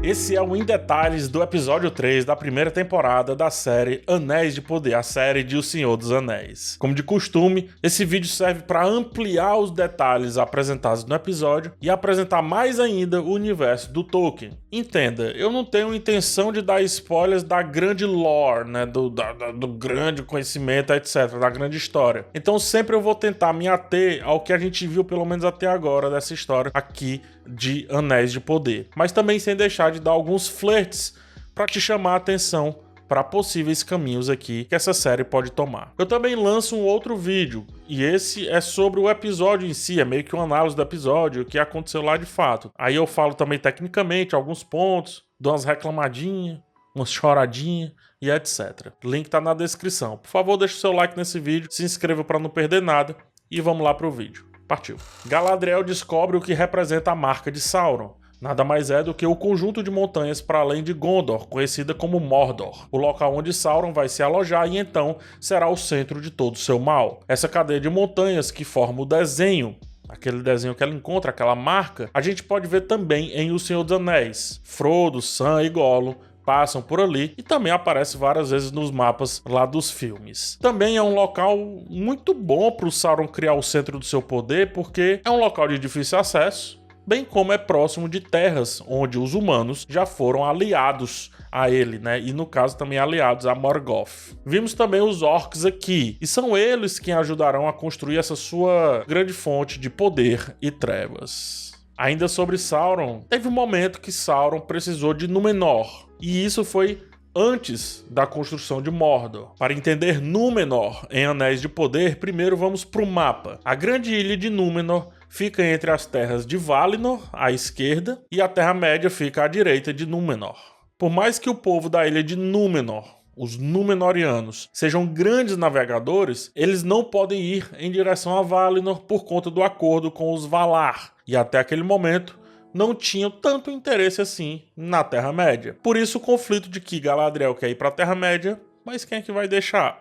Esse é o Em Detalhes do episódio 3 da primeira temporada da série Anéis de Poder, a série de O Senhor dos Anéis. Como de costume, esse vídeo serve para ampliar os detalhes apresentados no episódio e apresentar mais ainda o universo do Tolkien. Entenda, eu não tenho intenção de dar spoilers da grande lore, né, do grande conhecimento, etc., da grande história. Então sempre eu vou tentar me ater ao que a gente viu pelo menos até agora dessa história aqui de Anéis de Poder. Mas também sem deixar de dar alguns flertes para te chamar a atenção para possíveis caminhos aqui que essa série pode tomar. Eu também lanço um outro vídeo, e esse é sobre o episódio em si, é meio que uma análise do episódio, o que aconteceu lá de fato. Aí eu falo também tecnicamente alguns pontos, dou umas reclamadinhas, umas choradinhas e etc. Link tá na descrição. Por favor, deixa o seu like nesse vídeo, se inscreva para não perder nada e vamos lá pro vídeo. Partiu. Galadriel descobre o que representa a marca de Sauron. Nada mais é do que o conjunto de montanhas para além de Gondor, conhecida como Mordor, o local onde Sauron vai se alojar e então será o centro de todo o seu mal. Essa cadeia de montanhas que forma o desenho, aquele desenho que ela encontra, aquela marca, a gente pode ver também em O Senhor dos Anéis. Frodo, Sam e Gollum passam por ali e também aparece várias vezes nos mapas lá dos filmes. Também é um local muito bom para o Sauron criar o centro do seu poder, porque é um local de difícil acesso, bem como é próximo de terras onde os humanos já foram aliados a ele, né? E no caso também aliados a Morgoth. Vimos também os orcs aqui, e são eles quem ajudarão a construir essa sua grande fonte de poder e trevas. Ainda sobre Sauron, teve um momento que Sauron precisou de Númenor, e isso foi antes da construção de Mordor. Para entender Númenor em Anéis de Poder, primeiro vamos para o mapa. A grande ilha de Númenor fica entre as terras de Valinor, à esquerda, e a Terra-média fica à direita de Númenor. Por mais que o povo da ilha de Númenor, os Númenóreanos, sejam grandes navegadores, eles não podem ir em direção a Valinor por conta do acordo com os Valar, e até aquele momento não tinham tanto interesse assim na Terra-média. Por isso o conflito de que Galadriel quer ir para a Terra-média, mas quem é que vai deixar?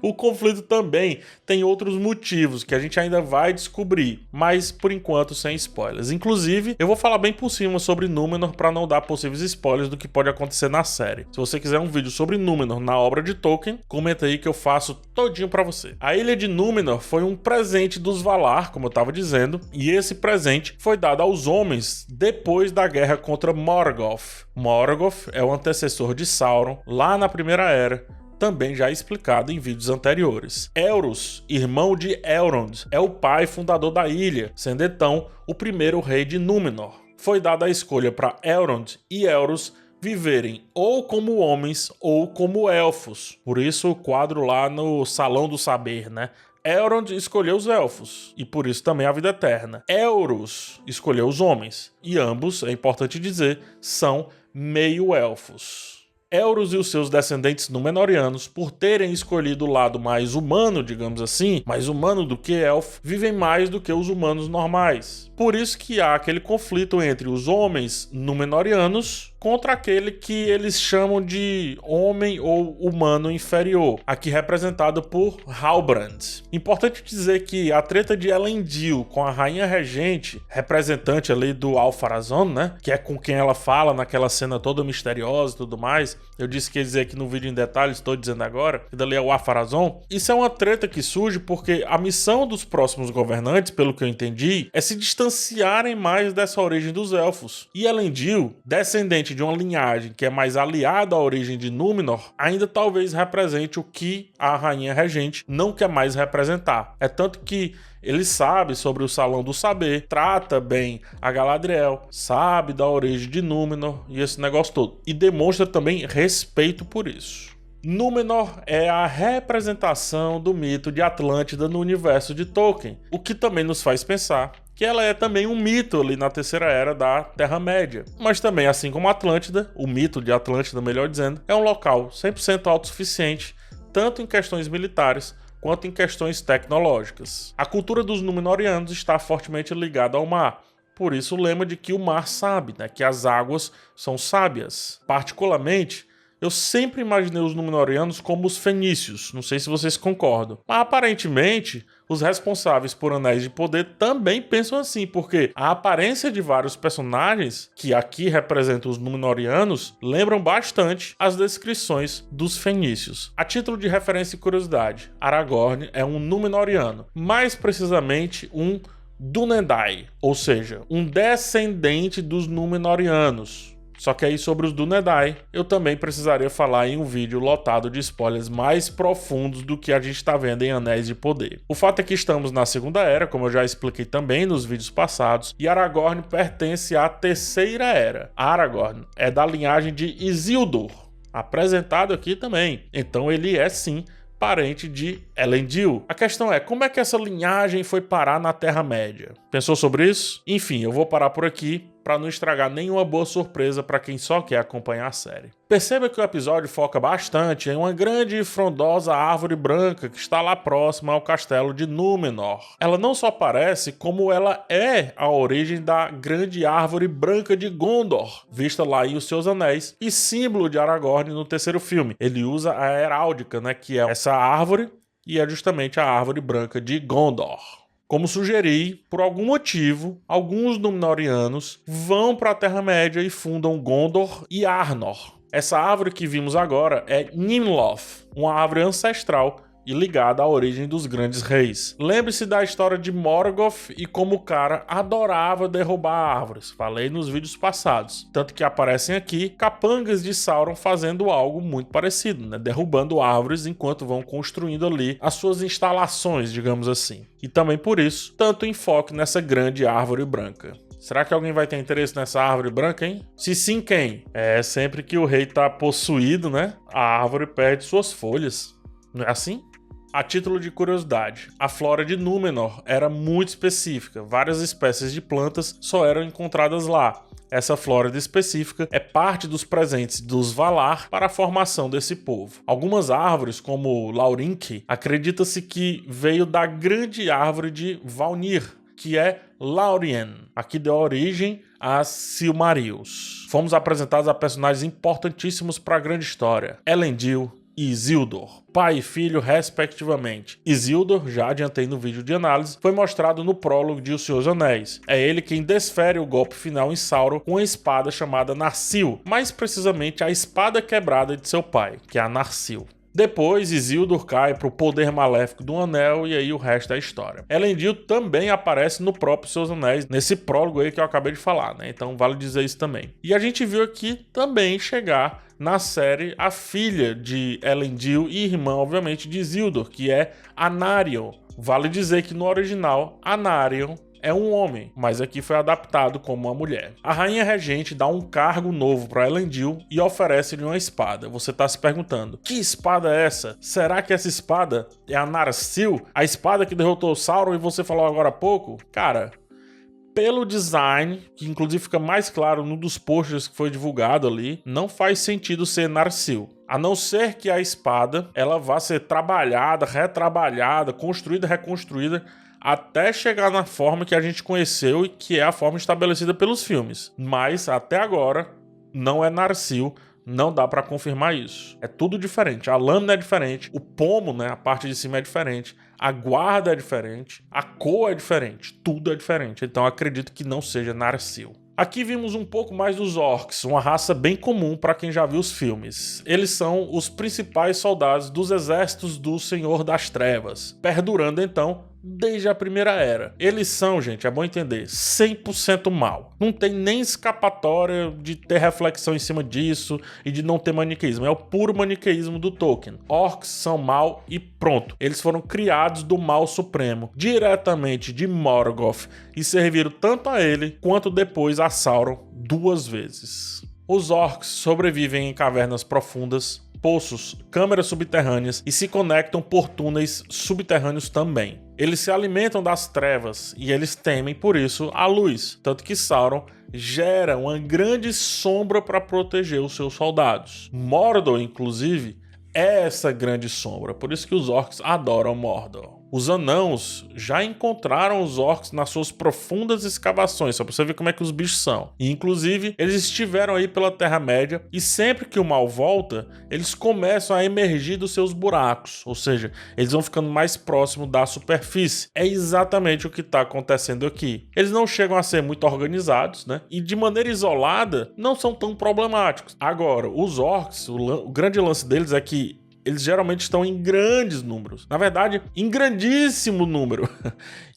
O conflito também tem outros motivos que a gente ainda vai descobrir, mas por enquanto sem spoilers. Inclusive, eu vou falar bem por cima sobre Númenor para não dar possíveis spoilers do que pode acontecer na série. Se você quiser um vídeo sobre Númenor na obra de Tolkien, comenta aí que eu faço todinho para você. A ilha de Númenor foi um presente dos Valar, como eu estava dizendo, e esse presente foi dado aos homens depois da guerra contra Morgoth. Morgoth é o antecessor de Sauron lá na Primeira Era, também já explicado em vídeos anteriores. Elros, irmão de Elrond, é o pai fundador da ilha, sendo então o primeiro rei de Númenor. Foi dada a escolha para Elrond e Elros viverem ou como homens ou como elfos. Por isso o quadro lá no Salão do Saber, né? Elrond escolheu os elfos, e por isso também a vida eterna. Elros escolheu os homens, e ambos, é importante dizer, são meio-elfos. Elros e os seus descendentes Númenóreanos, por terem escolhido o lado mais humano, digamos assim, mais humano do que elfo, vivem mais do que os humanos normais. Por isso que há aquele conflito entre os homens Númenóreanos contra aquele que eles chamam de homem ou humano inferior, aqui representado por Halbrand. Importante dizer que a treta de Elendil com a Rainha Regente, representante ali do Ar-Pharazôn, né, que é com quem ela fala naquela cena toda misteriosa e tudo mais, eu disse que ia dizer aqui no vídeo em detalhes, estou dizendo agora, que dali é o Ar-Pharazôn. Isso é uma treta que surge porque a missão dos próximos governantes, pelo que eu entendi, é se distanciarem mais dessa origem dos elfos. E Elendil, descendente de uma linhagem que é mais aliada à origem de Númenor, ainda talvez represente o que a Rainha Regente não quer mais representar. É tanto que ele sabe sobre o Salão do Saber, trata bem a Galadriel, sabe da origem de Númenor e esse negócio todo. E demonstra também respeito por isso. Númenor é a representação do mito de Atlântida no universo de Tolkien, o que também nos faz pensar que ela é também um mito ali na Terceira Era da Terra-média. Mas também, assim como Atlântida, o mito de Atlântida, melhor dizendo, é um local 100% autossuficiente, tanto em questões militares quanto em questões tecnológicas. A cultura dos Númenóreanos está fortemente ligada ao mar, por isso o lema de que o mar sabe, né, que as águas são sábias. Particularmente, eu sempre imaginei os Númenóreanos como os fenícios, não sei se vocês concordam. Mas aparentemente, os responsáveis por Anéis de Poder também pensam assim, porque a aparência de vários personagens, que aqui representam os Númenóreanos, lembram bastante as descrições dos fenícios. A título de referência e curiosidade, Aragorn é um Númenóreano, mais precisamente um Dúnedain, ou seja, um descendente dos Númenóreanos. Só que aí sobre os Dúnedain, eu também precisaria falar em um vídeo lotado de spoilers mais profundos do que a gente está vendo em Anéis de Poder. O fato é que estamos na Segunda Era, como eu já expliquei também nos vídeos passados, e Aragorn pertence à Terceira Era. Aragorn é da linhagem de Isildur, apresentado aqui também. Então ele é sim parente de Elendil. A questão é, como é que essa linhagem foi parar na Terra-média? Pensou sobre isso? Enfim, eu vou parar por aqui para não estragar nenhuma boa surpresa para quem só quer acompanhar a série. Perceba que o episódio foca bastante em uma grande e frondosa árvore branca que está lá próxima ao castelo de Númenor. Ela não só aparece, como ela é a origem da grande árvore branca de Gondor, vista lá em Os Seus Anéis, e símbolo de Aragorn no terceiro filme. Ele usa a heráldica, né, que é essa árvore, e é justamente a árvore branca de Gondor. Como sugeri, por algum motivo, alguns Númenóreanos vão para a Terra-média e fundam Gondor e Arnor. Essa árvore que vimos agora é Nimloth, uma árvore ancestral e ligada à origem dos grandes reis. Lembre-se da história de Morgoth e como o cara adorava derrubar árvores. Falei nos vídeos passados. Tanto que aparecem aqui capangas de Sauron fazendo algo muito parecido, né? Derrubando árvores enquanto vão construindo ali as suas instalações, digamos assim. E também por isso, tanto enfoque nessa grande árvore branca. Será que alguém vai ter interesse nessa árvore branca, hein? Se sim, quem? É sempre que o rei tá possuído, né? A árvore perde suas folhas. Não é assim? A título de curiosidade, a flora de Númenor era muito específica, várias espécies de plantas só eram encontradas lá. Essa flora específica é parte dos presentes dos Valar para a formação desse povo. Algumas árvores, como Laurinki, acredita-se que veio da grande árvore de Valnir, que é Laurien, aqui deu origem a Silmarils. Fomos apresentados a personagens importantíssimos para a grande história: Elendil e Isildur, pai e filho respectivamente. Isildur, já adiantei no vídeo de análise, foi mostrado no prólogo de Os Seus Anéis. É ele quem desfere o golpe final em Sauron com a espada chamada Narsil, mais precisamente a espada quebrada de seu pai, que é a Narsil. Depois, Isildur cai para o poder maléfico do Anel e aí o resto é história. Elendil também aparece no próprio Seus Anéis, nesse prólogo aí que eu acabei de falar, né? Então vale dizer isso também. E a gente viu aqui também chegar na série a filha de Elendil e irmã, obviamente, de Isildur, que é Anarion. Vale dizer que no original, Anarion é um homem, mas aqui foi adaptado como uma mulher. A rainha regente dá um cargo novo para Elendil e oferece-lhe uma espada. Você está se perguntando, que espada é essa? Será que essa espada é a Narsil? A espada que derrotou Sauron e você falou agora há pouco? Cara, pelo design, que inclusive fica mais claro num dos posters que foi divulgado ali, não faz sentido ser Narsil. A não ser que a espada ela vá ser trabalhada, retrabalhada, construída, reconstruída, até chegar na forma que a gente conheceu e que é a forma estabelecida pelos filmes. Mas, até agora, não é Narsil, não dá para confirmar isso. É tudo diferente. A lâmina é diferente, o pomo, né, a parte de cima é diferente, a guarda é diferente, a cor é diferente, tudo é diferente. Então, acredito que não seja Narsil. Aqui vimos um pouco mais dos orcs, uma raça bem comum para quem já viu os filmes. Eles são os principais soldados dos exércitos do Senhor das Trevas, perdurando então desde a Primeira Era. Eles são, gente, é bom entender, 100% mal. Não tem nem escapatória de ter reflexão em cima disso e de não ter maniqueísmo. É o puro maniqueísmo do Tolkien. Orcs são mal e pronto. Eles foram criados do mal supremo, diretamente de Morgoth, e serviram tanto a ele quanto depois a Sauron 2 vezes. Os orcs sobrevivem em cavernas profundas, poços, câmeras subterrâneas e se conectam por túneis subterrâneos também. Eles se alimentam das trevas e eles temem, por isso, a luz, tanto que Sauron gera uma grande sombra para proteger os seus soldados. Mordor, inclusive, é essa grande sombra, por isso que os orcs adoram Mordor. os anãos já encontraram os orcs nas suas profundas escavações, só pra você ver como é que os bichos são. E, inclusive, eles estiveram aí pela Terra-média e sempre que o mal volta, eles começam a emergir dos seus buracos, ou seja, eles vão ficando mais próximos da superfície. É exatamente o que está acontecendo aqui. Eles não chegam a ser muito organizados, né? E de maneira isolada, não são tão problemáticos. Agora, os orcs, o grande lance deles é que eles geralmente estão em grandes números. Na verdade, em grandíssimo número.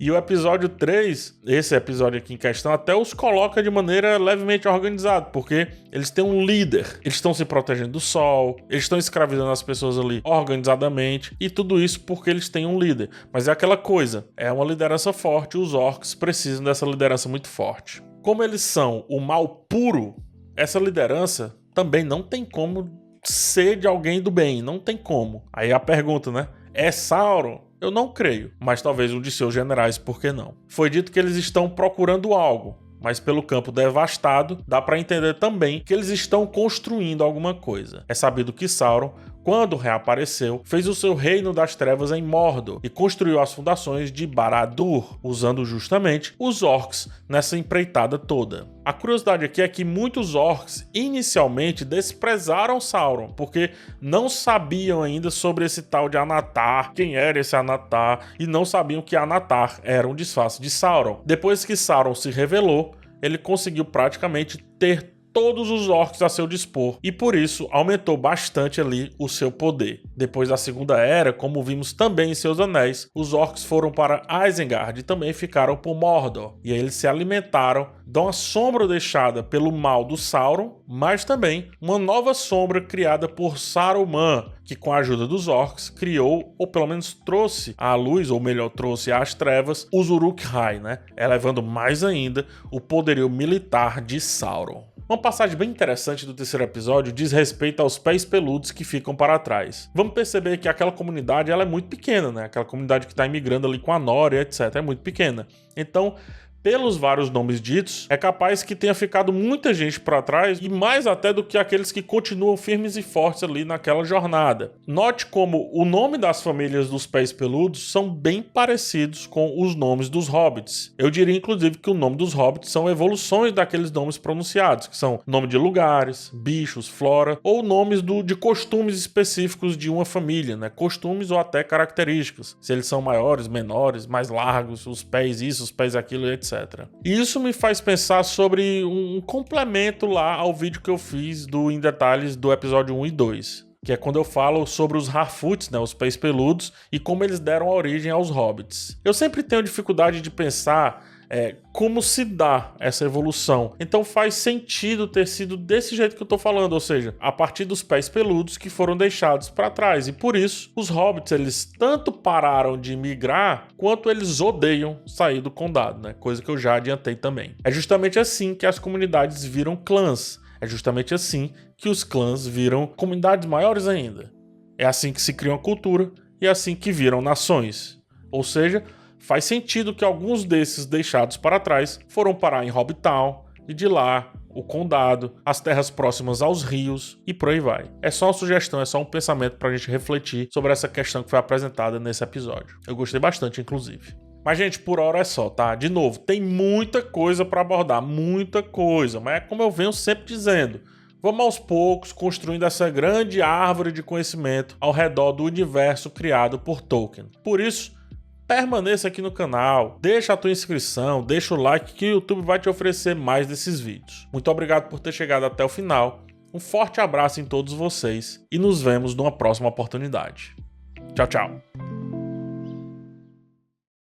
E o episódio 3, esse episódio aqui em questão, até os coloca de maneira levemente organizada, porque eles têm um líder. Eles estão se protegendo do sol, eles estão escravizando as pessoas ali organizadamente, e tudo isso porque eles têm um líder. Mas é aquela coisa, é uma liderança forte, os orcs precisam dessa liderança muito forte. Como eles são o mal puro, essa liderança também não tem como ser de alguém do bem, não tem como. Aí a pergunta, né? É Sauron? Eu não creio, mas talvez um de seus generais, por que não? Foi dito que eles estão procurando algo, mas pelo campo devastado, dá para entender também que eles estão construindo alguma coisa. É sabido que Sauron, quando reapareceu, fez o seu reino das trevas em Mordor e construiu as fundações de Barad-dûr, usando justamente os orcs nessa empreitada toda. A curiosidade aqui é que muitos orcs inicialmente desprezaram Sauron, porque não sabiam ainda sobre esse tal de Anatar, quem era esse Anatar, e não sabiam que Anatar era um disfarce de Sauron. Depois que Sauron se revelou, ele conseguiu praticamente ter todos os orcs a seu dispor, e por isso aumentou bastante ali o seu poder. Depois da Segunda Era, como vimos também em Seus Anéis, os orcs foram para Isengard e também ficaram por Mordor, e aí eles se alimentaram de uma sombra deixada pelo mal do Sauron, mas também uma nova sombra criada por Saruman, que com a ajuda dos orcs criou, ou pelo menos trouxe à luz, ou melhor, trouxe às trevas, os Uruk-hai, né? Elevando mais ainda o poderio militar de Sauron. Uma passagem bem interessante do terceiro episódio diz respeito aos pés peludos que ficam para trás. Vamos perceber que aquela comunidade ela é muito pequena, né? Aquela comunidade que está imigrando ali com a Nora, etc. é muito pequena. Então, pelos vários nomes ditos, é capaz que tenha ficado muita gente para trás e mais até do que aqueles que continuam firmes e fortes ali naquela jornada. Note como o nome das famílias dos pés peludos são bem parecidos com os nomes dos hobbits. Eu diria inclusive que o nome dos hobbits são evoluções daqueles nomes pronunciados, que são nome de lugares, bichos, flora ou nomes de costumes específicos de uma família, né? Costumes ou até características. Se eles são maiores, menores, mais largos, os pés isso, os pés aquilo, etc. E isso me faz pensar sobre um complemento lá ao vídeo que eu fiz em detalhes do episódio 1 e 2, que é quando eu falo sobre os Harfoots, né, os pés peludos, e como eles deram origem aos hobbits. Eu sempre tenho dificuldade de pensar como se dá essa evolução. Então faz sentido ter sido desse jeito que eu tô falando, ou seja, a partir dos pés peludos que foram deixados para trás. E por isso, os hobbits, eles tanto pararam de migrar, quanto eles odeiam sair do condado, né? Coisa que eu já adiantei também. É justamente assim que as comunidades viram clãs. É justamente assim que os clãs viram comunidades maiores ainda. É assim que se cria uma cultura e é assim que viram nações. Ou seja, faz sentido que alguns desses deixados para trás foram parar em Hobbitown e de lá o condado, as terras próximas aos rios e por aí vai. É só uma sugestão, é só um pensamento para a gente refletir sobre essa questão que foi apresentada nesse episódio. Eu gostei bastante, inclusive. Mas, gente, por hora é só, tá? De novo, tem muita coisa para abordar, muita coisa, mas é como eu venho sempre dizendo, vamos aos poucos construindo essa grande árvore de conhecimento ao redor do universo criado por Tolkien. Por isso, permaneça aqui no canal, deixa a tua inscrição, deixa o like que o YouTube vai te oferecer mais desses vídeos. Muito obrigado por ter chegado até o final, um forte abraço em todos vocês e nos vemos numa próxima oportunidade. Tchau, tchau!